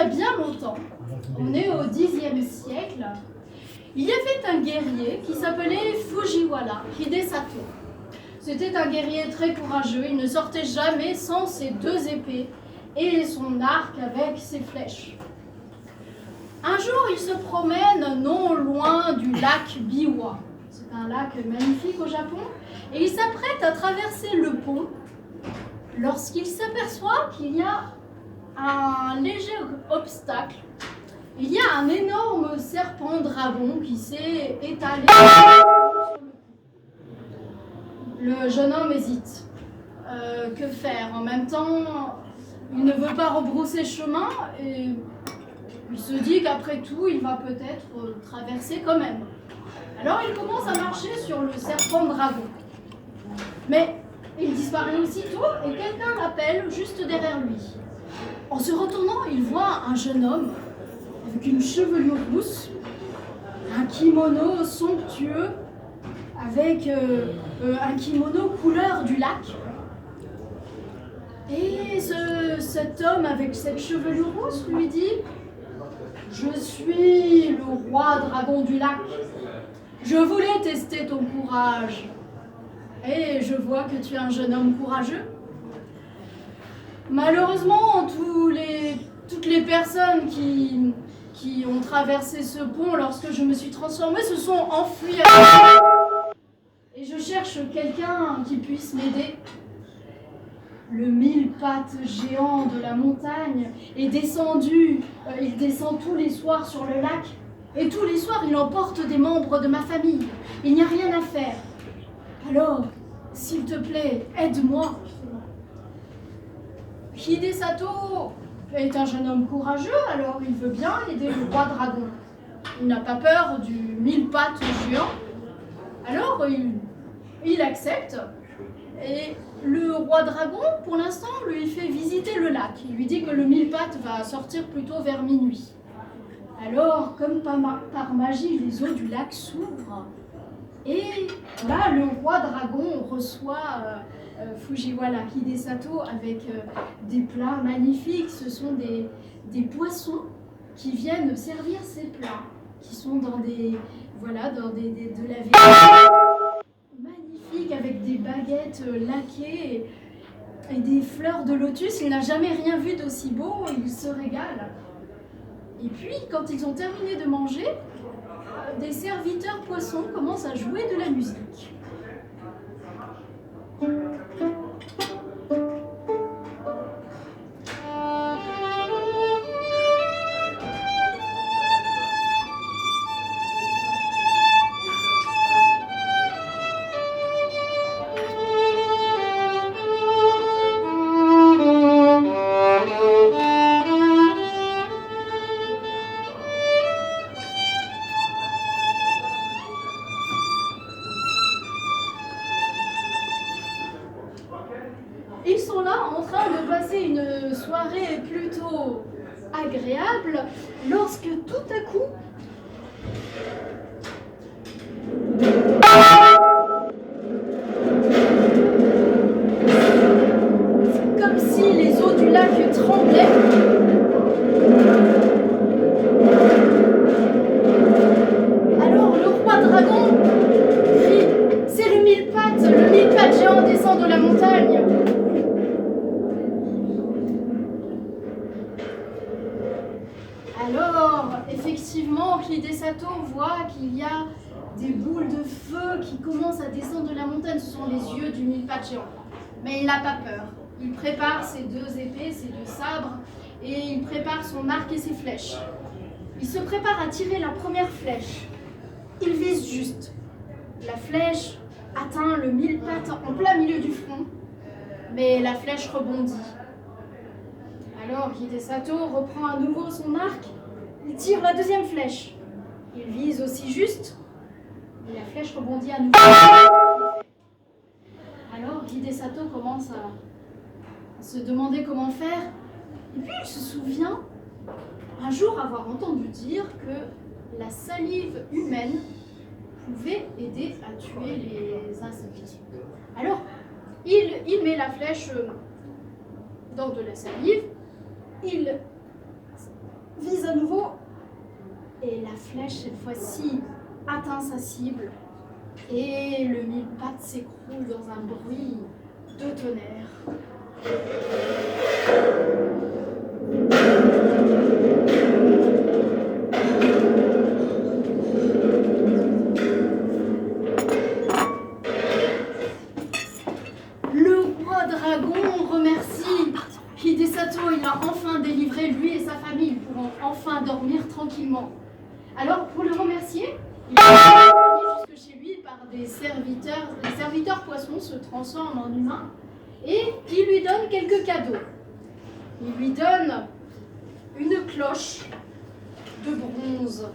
a bien longtemps, on est au Xe siècle, il y avait un guerrier qui s'appelait Fujiwara Hidesato. C'était un guerrier très courageux, il ne sortait jamais sans ses 2 épées et son arc avec ses flèches. Un jour, il se promène non loin du lac Biwa. C'est un lac magnifique au Japon. Et il s'apprête à traverser le pont lorsqu'il s'aperçoit qu'il y a un léger obstacle. Il y a un énorme serpent dragon qui s'est étalé sur le pont. Le jeune homme hésite. Que faire? En même temps, il ne veut pas rebrousser chemin et il se dit qu'après tout, il va peut-être traverser quand même. Alors il commence à marcher sur le serpent dragon. Mais il disparaît aussitôt et quelqu'un l'appelle juste derrière lui. En se retournant, il voit un jeune homme avec une chevelure rousse, un kimono somptueux, avec un kimono couleur du lac. Et cet homme avec cette chevelure rousse lui dit: je suis le roi dragon du lac. Je voulais tester ton courage. Et je vois que tu es un jeune homme courageux. Malheureusement, toutes les personnes qui ont traversé ce pont lorsque je me suis transformée se sont enfuies. Et je cherche quelqu'un qui puisse m'aider. Le 1000 pattes géant de la montagne est descendu. Il descend tous les soirs sur le lac. Et tous les soirs, il emporte des membres de ma famille. Il n'y a rien à faire. Alors, s'il te plaît, aide-moi. Hidesato est un jeune homme courageux, alors il veut bien aider le roi dragon. Il n'a pas peur du 1000 pattes géant. Alors, il accepte. Et le roi dragon, pour l'instant, lui fait visiter le lac. Il lui dit que le 1000 pattes va sortir plutôt vers minuit. Alors, comme par magie, les eaux du lac s'ouvrent. Et là, le roi dragon reçoit Fujiwara Hidesato avec des plats magnifiques. Ce sont des poissons qui viennent servir ces plats, qui sont dans de la viande magnifique avec des baguettes laquées et des fleurs de lotus. Il n'a jamais rien vu d'aussi beau, il se régale. Et puis, quand ils ont terminé de manger, des serviteurs poissons commencent à jouer de la musique. Ils sont là en train de passer une soirée plutôt agréable lorsque tout à coup, c'est comme si les eaux du lac tremblaient. Alors le roi dragon crie: c'est le 1000 pattes géant descend de la montagne. Alors, effectivement, Hidesato voit qu'il y a des boules de feu qui commencent à descendre de la montagne. Ce sont les yeux du 1000 pattes géant. Mais il n'a pas peur. Il prépare ses 2 épées, ses 2 sabres, et il prépare son arc et ses flèches. Il se prépare à tirer la première flèche. Il vise juste. La flèche atteint le 1000 pattes en plein milieu du front, mais la flèche rebondit. Alors Hidesato reprend à nouveau son arc, il tire la 2e flèche. Il vise aussi juste, et la flèche rebondit à nouveau. Alors Hidesato commence à se demander comment faire, et puis il se souvient un jour avoir entendu dire que la salive humaine pouvait aider à tuer les insectes. Alors il met la flèche dans de la salive, il Et la flèche, cette fois-ci, atteint sa cible. Et le mille-pattes s'écroule dans un bruit de tonnerre. Le roi dragon remercie Hidesato. Il a enfin délivré, lui et sa famille. Ils pourront enfin dormir tranquillement. Alors, pour le remercier, il est accompagné jusque chez lui par des serviteurs. Les serviteurs poissons se transforment en humains et il lui donne quelques cadeaux. Il lui donne une cloche de bronze